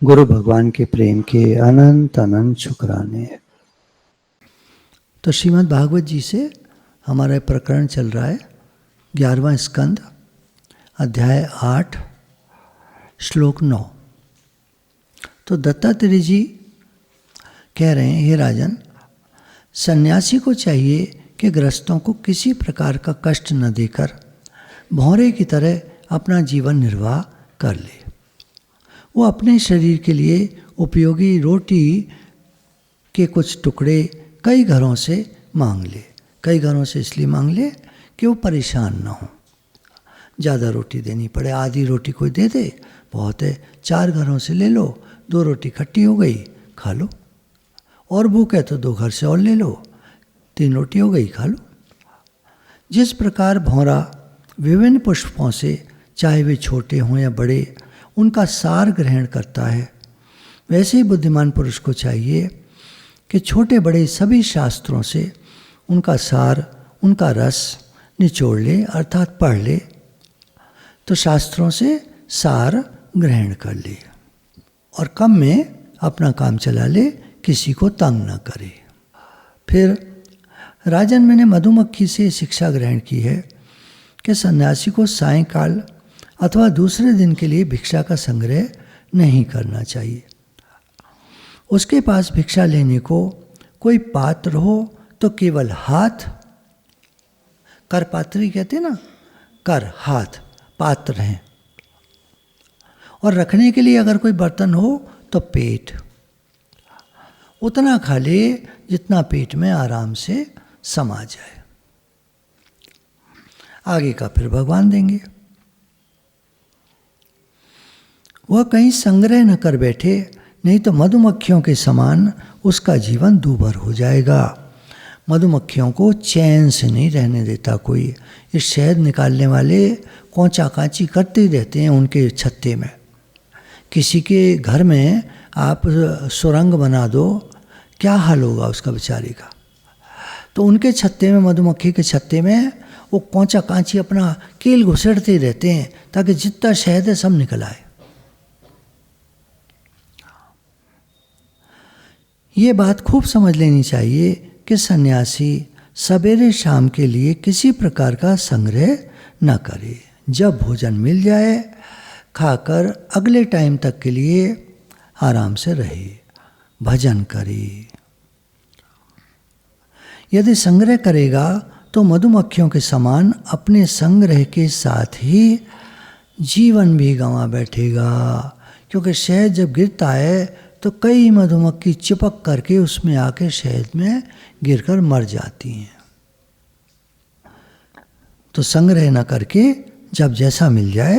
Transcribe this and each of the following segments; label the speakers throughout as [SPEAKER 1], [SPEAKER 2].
[SPEAKER 1] गुरु भगवान के प्रेम के अनंत अनंत शुक्राने। तो श्रीमद् भागवत जी से हमारा प्रकरण चल रहा है 11वां स्कंद, अध्याय 8, श्लोक 9। तो दत्तात्रेय जी कह रहे हैं, हे राजन, सन्यासी को चाहिए कि गृहस्थों को किसी प्रकार का कष्ट न देकर भौरे की तरह अपना जीवन निर्वाह कर ले। वो अपने शरीर के लिए उपयोगी रोटी के कुछ टुकड़े कई घरों से मांग ले। कई घरों से इसलिए मांग ले कि वो परेशान ना हो, ज़्यादा रोटी देनी पड़े। आधी रोटी कोई दे दे, बहुत है, 4 घरों से ले लो, 2 रोटी खट्टी हो गई, खा लो। और भूख है तो 2 घर से और ले लो, 3 रोटी हो गई, खा लो। जिस प्रकार भौरा विभिन्न पुष्पों से, चाहे वे छोटे हों या बड़े, उनका सार ग्रहण करता है, वैसे ही बुद्धिमान पुरुष को चाहिए कि छोटे बड़े सभी शास्त्रों से उनका सार, उनका रस निचोड़ ले, अर्थात पढ़ ले, तो शास्त्रों से सार ग्रहण कर ले और कम में अपना काम चला ले, किसी को तंग न करे। फिर राजन, मैंने मधुमक्खी से शिक्षा ग्रहण की है कि सन्यासी को सायंकाल अथवा दूसरे दिन के लिए भिक्षा का संग्रह नहीं करना चाहिए। उसके पास भिक्षा लेने को कोई पात्र हो तो केवल हाथ, करपात्री कहते ना, कर हाथ पात्र हैं, और रखने के लिए अगर कोई बर्तन हो तो पेट, उतना खा ले जितना पेट में आराम से समा जाए। आगे का फिर भगवान देंगे। वह कहीं संग्रह न कर बैठे, नहीं तो मधुमक्खियों के समान उसका जीवन दूभर हो जाएगा। मधुमक्खियों को चैन से नहीं रहने देता कोई। ये शहद निकालने वाले कोंचा कांची करते ही रहते हैं उनके छत्ते में। किसी के घर में आप सुरंग बना दो, क्या हाल होगा उसका बेचारे का। तो उनके छत्ते में, मधुमक्खी के छत्ते में, वो कोंचा कांची अपना कील घुसेड़ते ही रहते हैं ताकि जितना शहद है सब निकल आए। ये बात खूब समझ लेनी चाहिए कि सन्यासी सवेरे शाम के लिए किसी प्रकार का संग्रह न करे। जब भोजन मिल जाए, खाकर अगले टाइम तक के लिए आराम से रहे, भजन करे। यदि संग्रह करेगा तो मधुमक्खियों के समान अपने संग्रह के साथ ही जीवन भी गंवा बैठेगा, क्योंकि शहद जब गिरता है तो कई मधुमक्खी चिपक करके उसमें आके शहद में गिरकर मर जाती हैं। तो संग्रह न करके जब जैसा मिल जाए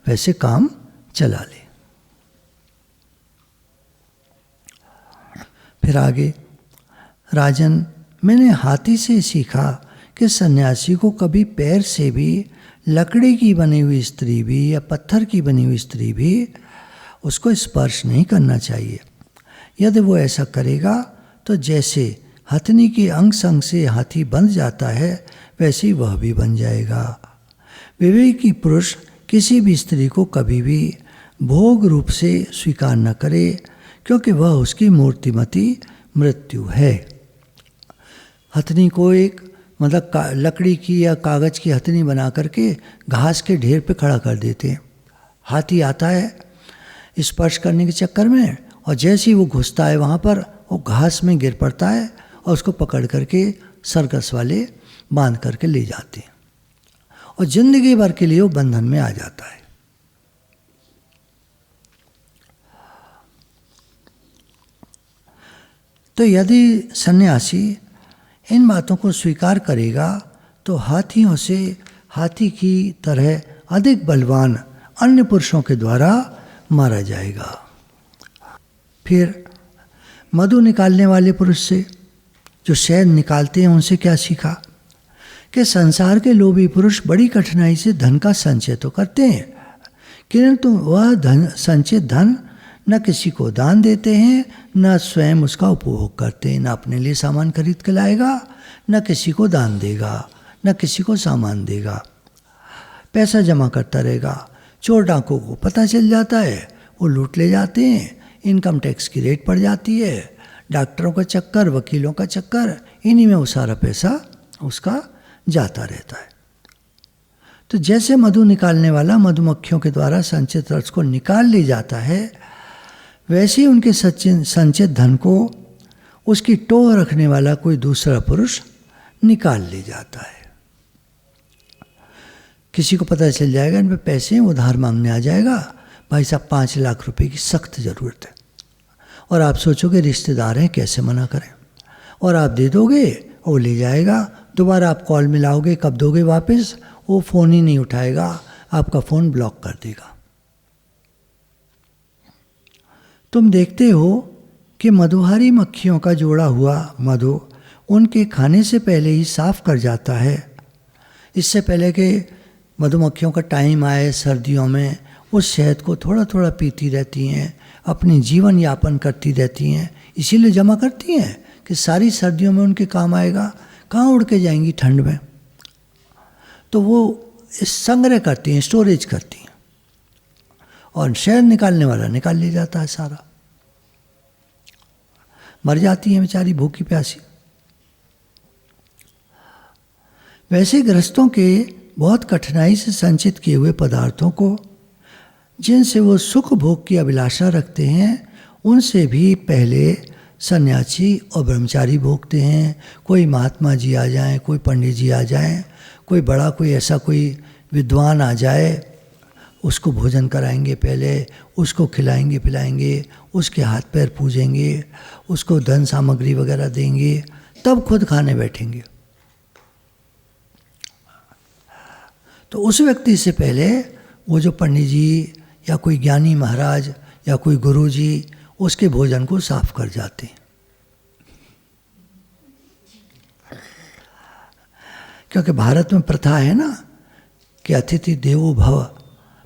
[SPEAKER 1] वैसे काम चला ले। फिर आगे, राजन, मैंने हाथी से सीखा कि सन्यासी को कभी पैर से भी लकड़ी की बनी हुई स्त्री भी या पत्थर की बनी हुई स्त्री भी उसको स्पर्श नहीं करना चाहिए। यदि वो ऐसा करेगा तो जैसे हथनी के अंग संग से हाथी बंध जाता है, वैसे ही वह भी बन जाएगा। विवेकी पुरुष किसी भी स्त्री को कभी भी भोग रूप से स्वीकार न करे, क्योंकि वह उसकी मूर्तिमती मृत्यु है। हथनी को एक लकड़ी की या कागज़ की हथनी बना करके घास के ढेर पे खड़ा कर देते हैं। हाथी आता है स्पर्श करने के चक्कर में, और जैसे ही वो घुसता है वहाँ पर, वो घास में गिर पड़ता है और उसको पकड़ करके सर्कस वाले बांध करके ले जाते हैं, और जिंदगी भर के लिए वो बंधन में आ जाता है। तो यदि सन्यासी इन बातों को स्वीकार करेगा तो हाथियों से हाथी की तरह अधिक बलवान अन्य पुरुषों के द्वारा मारा जाएगा। फिर मधु निकालने वाले पुरुष से, जो शहद निकालते हैं, उनसे क्या सीखा कि संसार के लोभी पुरुष बड़ी कठिनाई से धन का संचय तो करते हैं, किंतु वह संचित धन न किसी को दान देते हैं, न स्वयं उसका उपभोग करते हैं। न अपने लिए सामान खरीद के लाएगा, न किसी को दान देगा, न किसी को सामान देगा। पैसा जमा करता रहेगा। चोर डाकुओं को पता चल जाता है, वो लूट ले जाते हैं, इनकम टैक्स की रेट पड़ जाती है, डॉक्टरों का चक्कर, वकीलों का चक्कर, इन्हीं में वो सारा पैसा उसका जाता रहता है। तो जैसे मधु निकालने वाला मधुमक्खियों के द्वारा संचित रस को निकाल ले जाता है, वैसे ही उनके संचित धन को उसकी टोह रखने वाला कोई दूसरा पुरुष निकाल ले जाता है। किसी को पता चल जाएगा इन पे पैसे हैं, उधार मांगने आ जाएगा, भाई साहब 5 लाख रुपए की सख्त ज़रूरत है, और आप सोचोगे रिश्तेदार हैं कैसे मना करें, और आप दे दोगे, वो ले जाएगा, दोबारा आप कॉल मिलाओगे, कब दोगे वापस, वो फ़ोन ही नहीं उठाएगा, आपका फ़ोन ब्लॉक कर देगा। तुम देखते हो कि मधुहारी मक्खियों का जोड़ा हुआ मधु उनके खाने से पहले ही साफ कर जाता है। इससे पहले कि मधुमक्खियों का टाइम आए सर्दियों में, उस शहद को थोड़ा थोड़ा पीती रहती हैं, अपनी जीवन यापन करती रहती हैं, इसीलिए जमा करती हैं कि सारी सर्दियों में उनके काम आएगा, कहाँ उड़ के जाएंगी ठंड में। तो वो इस संग्रह करती हैं, स्टोरेज करती हैं, और शहद निकालने वाला निकाल ले जाता है सारा। मर जाती हैं बेचारी भूखी प्यासी। वैसे गृहस्थों के बहुत कठिनाई से संचित किए हुए पदार्थों को, जिनसे वो सुख भोग की अभिलाषा रखते हैं, उनसे भी पहले सन्यासी और ब्रह्मचारी भोगते हैं। कोई महात्मा जी आ जाएं, कोई पंडित जी आ जाएं, कोई बड़ा कोई ऐसा कोई विद्वान आ जाए, उसको भोजन कराएंगे, पहले उसको खिलाएंगे पिलाएंगे, उसके हाथ पैर पूजेंगे, उसको धन सामग्री वगैरह देंगे, तब खुद खाने बैठेंगे। तो उस व्यक्ति से पहले वो जो पंडित जी या कोई ज्ञानी महाराज या कोई गुरु जी उसके भोजन को साफ कर जाते हैं। क्योंकि भारत में प्रथा है ना कि अतिथि देवो भव,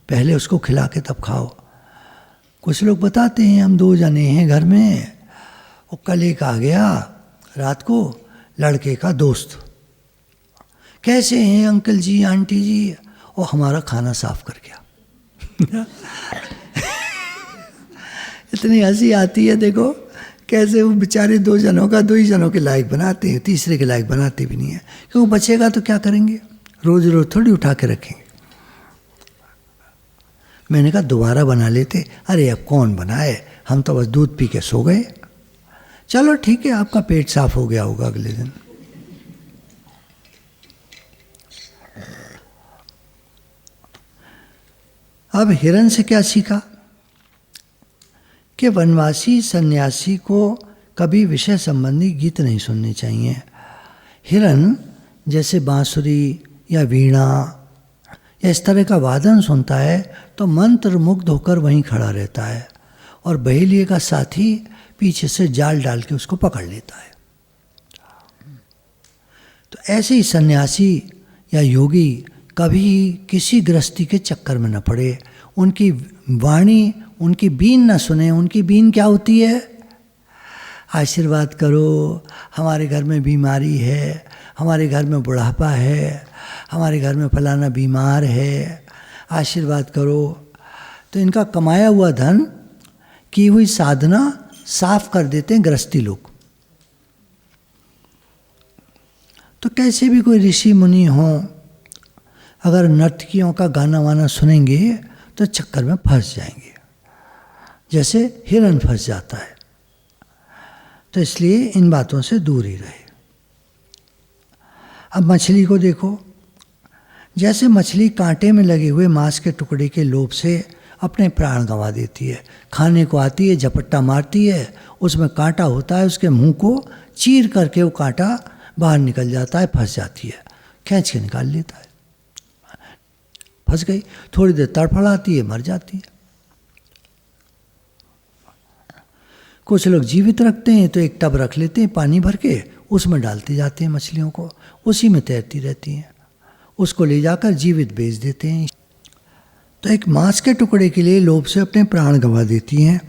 [SPEAKER 1] पहले उसको खिला के तब खाओ। कुछ लोग बताते हैं हम 2 जने हैं घर में, वो कल एक आ गया रात को, लड़के का दोस्त, कैसे हैं अंकल जी आंटी जी, और हमारा खाना साफ कर गया। इतनी हंसी आती है, देखो कैसे वो बेचारे 2 जनों का 2 ही जनों के लायक बनाते हैं, तीसरे के लायक बनाते भी नहीं है, क्योंकि बचेगा तो क्या करेंगे, रोज रोज थोड़ी उठा के रखेंगे। मैंने कहा दोबारा बना लेते, अरे अब कौन बनाए, हम तो बस दूध पी के सो गए। चलो ठीक है, आपका पेट साफ हो गया होगा अगले दिन। अब हिरण से क्या सीखा कि वनवासी सन्यासी को कभी विषय संबंधी गीत नहीं सुनने चाहिए। हिरण जैसे बांसुरी या वीणा या इस तरह का वादन सुनता है तो मंत्र मुग्ध होकर वहीं खड़ा रहता है, और बहेलिए का साथी पीछे से जाल डाल के उसको पकड़ लेता है। तो ऐसे ही सन्यासी या योगी कभी किसी गृहस्थी के चक्कर में न पड़े, उनकी वाणी, उनकी बीन न सुने। उनकी बीन क्या होती है, आशीर्वाद करो, हमारे घर में बीमारी है, हमारे घर में बुढ़ापा है, हमारे घर में फलाना बीमार है, आशीर्वाद करो। तो इनका कमाया हुआ धन, की हुई साधना साफ कर देते हैं गृहस्थी लोग। तो कैसे भी कोई ऋषि मुनि हो, अगर नर्तकियों का गाना वाना सुनेंगे तो चक्कर में फंस जाएंगे, जैसे हिरण फंस जाता है। तो इसलिए इन बातों से दूर ही रहे। अब मछली को देखो, जैसे मछली कांटे में लगे हुए मांस के टुकड़े के लोभ से अपने प्राण गंवा देती है। खाने को आती है, झपट्टा मारती है, उसमें कांटा होता है, उसके मुंह को चीर करके वो कांटा बाहर निकल जाता है, फंस जाती है, खींच के निकाल लेता है, फंस गई। थोड़ी देर तड़फड़ाती है, मर जाती है। कुछ लोग जीवित रखते हैं तो एक टब रख लेते हैं पानी भर के, उसमें डालते जाते हैं मछलियों को, उसी में तैरती रहती हैं, उसको ले जाकर जीवित बेच देते हैं। तो एक मांस के टुकड़े के लिए लोभ से अपने प्राण गंवा देती हैं।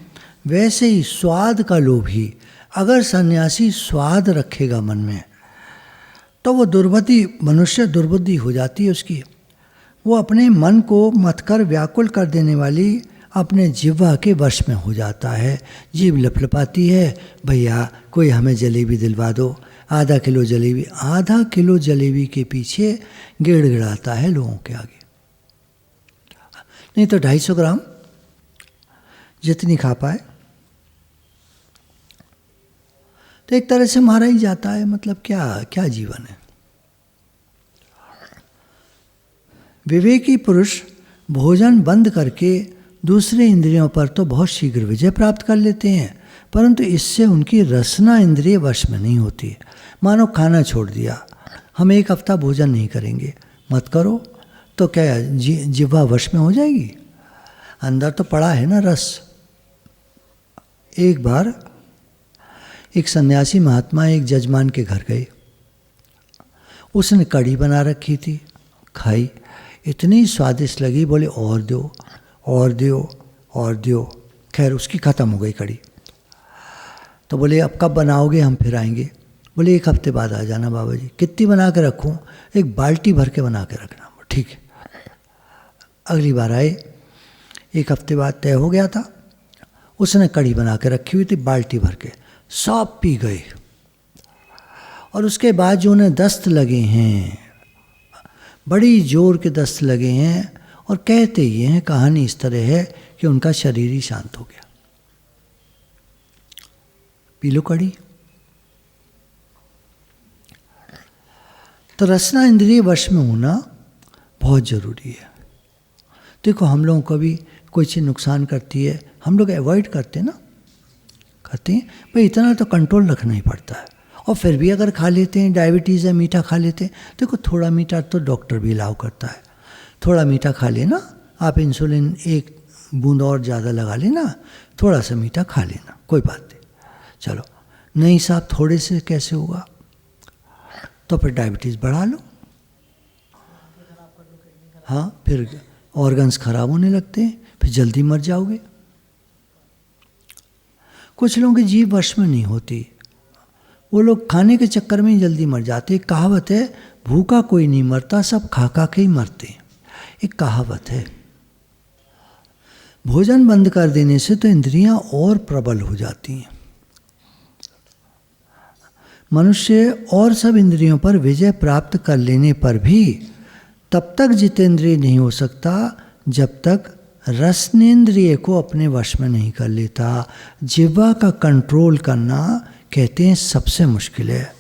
[SPEAKER 1] वैसे ही स्वाद का लोभ ही, अगर सन्यासी स्वाद रखेगा मन में तो वो दुर्बुद्धि, मनुष्य दुर्बुद्धि हो जाती है उसकी। वो अपने मन को मथकर व्याकुल कर देने वाली अपने जिह्वा के वश में हो जाता है। जीभ लपलपाती है, भैया कोई हमें जलेबी दिलवा दो, आधा किलो जलेबी। आधा किलो जलेबी के पीछे गिड़गिड़ाता है लोगों के आगे। नहीं तो 250 ग्राम जितनी खा पाए। तो एक तरह से मारा ही जाता है। मतलब क्या क्या जीवन है। विवेकी पुरुष भोजन बंद करके दूसरे इंद्रियों पर तो बहुत शीघ्र विजय प्राप्त कर लेते हैं, परंतु इससे उनकी रसना इंद्रिय वश में नहीं होती। मानो खाना छोड़ दिया, हम 1 हफ्ता भोजन नहीं करेंगे, मत करो, तो क्या जिह्वा वश में हो जाएगी? अंदर तो पड़ा है ना रस। एक बार एक सन्यासी महात्मा एक जजमान के घर गए। उसने कढ़ी बना रखी थी, खाई, इतनी स्वादिष्ट लगी, बोले और दो और दो और दो। खैर उसकी ख़त्म हो गई कढ़ी। तो बोले अब कब बनाओगे, हम फिर आएंगे। बोले 1 हफ्ते बाद आ जाना बाबा जी। कितनी बना के रखूँ? 1 बाल्टी भर के बना के रखना। ठीक है। अगली बार आए, 1 हफ्ते बाद तय हो गया था। उसने कढ़ी बना के रखी हुई थी बाल्टी भर के, सब पी गए। और उसके बाद जो उन्हें दस्त लगे हैं, बड़ी जोर के दस्त लगे हैं, और कहते ये हैं, कहानी इस तरह है कि उनका शरीर ही शांत हो गया। पी लो कढ़ी। तो रसना इंद्रिय वश में होना बहुत ज़रूरी है। देखो हम लोगों को भी कोई चीज़ नुकसान करती है, हम लोग अवॉइड करते हैं ना, करते हैं भाई, इतना तो कंट्रोल रखना ही पड़ता है। और फिर भी अगर खा लेते हैं, डायबिटीज़ है, मीठा खा लेते हैं, देखो थोड़ा मीठा तो डॉक्टर भी अलाउ करता है, थोड़ा मीठा खा लेना, आप इंसुलिन 1 बूंद और ज़्यादा लगा लेना, थोड़ा सा मीठा खा लेना, कोई बात नहीं। चलो नहीं साहब थोड़े से कैसे होगा, तो फिर डायबिटीज़ बढ़ा लो। हाँ, फिर ऑर्गन्स खराब होने लगते हैं, फिर जल्दी मर जाओगे। कुछ लोगों की जीभ वश में नहीं होती, वो लोग खाने के चक्कर में ही जल्दी मर जाते। एक कहावत है, भूखा कोई नहीं मरता, सब खा खा के ही मरते हैं। एक कहावत है। भोजन बंद कर देने से तो इंद्रियां और प्रबल हो जाती हैं। मनुष्य और सब इंद्रियों पर विजय प्राप्त कर लेने पर भी तब तक जितेंद्रिय नहीं हो सकता जब तक रसनेन्द्रिय को अपने वश में नहीं कर लेता। जिह्वा का कंट्रोल करना कहते हैं सबसे मुश्किल है।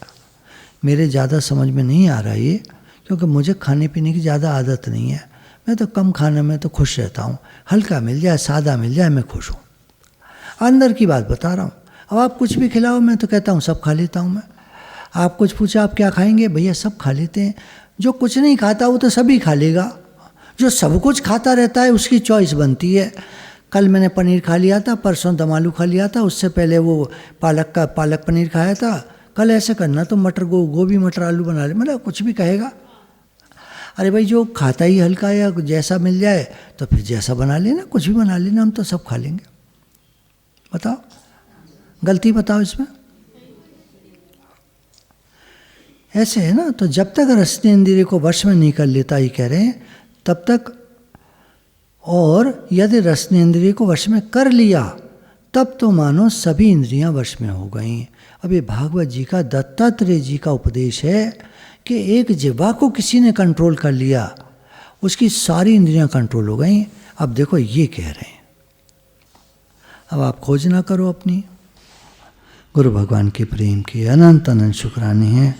[SPEAKER 1] मेरे ज़्यादा समझ में नहीं आ रहा ये, क्योंकि मुझे खाने पीने की ज़्यादा आदत नहीं है। मैं तो कम खाने में तो खुश रहता हूँ, हल्का मिल जाए, सादा मिल जाए, मैं खुश हूँ। अंदर की बात बता रहा हूँ। अब आप कुछ भी खिलाओ, मैं तो कहता हूँ सब खा लेता हूँ मैं। आप कुछ पूछा आप क्या खाएंगे, भैया सब खा लेते हैं। जो कुछ नहीं खाता वो तो सभी खा लेगा, जो सब कुछ खाता रहता है उसकी चॉइस बनती है। कल मैंने पनीर खा लिया था, परसों दम आलू खा लिया था, उससे पहले वो पालक पनीर खाया था। कल ऐसे करना तो मटर गोभी मटर आलू बना ले, मतलब कुछ भी कहेगा। अरे भाई जो खाता ही हल्का या जैसा मिल जाए तो फिर जैसा बना लेना, कुछ भी बना लेना, हम तो सब खा लेंगे। बताओ गलती बताओ इसमें। ऐसे है ना। तो जब तक रसनेन्द्रिय को वश में नहीं कर लेता, ये कह रहे हैं, तब तक, और यदि रसनेन्द्रिय को वश में कर लिया तब तो मानो सभी इंद्रियां वश में हो गईं। अब ये भागवत जी का, दत्तात्रेय जी का उपदेश है कि एक जिह्वा को किसी ने कंट्रोल कर लिया, उसकी सारी इंद्रियां कंट्रोल हो गईं। अब देखो ये कह रहे हैं, अब आप खोज ना करो अपनी। गुरु भगवान के प्रेम की अनंत अनंत शुक्राने हैं।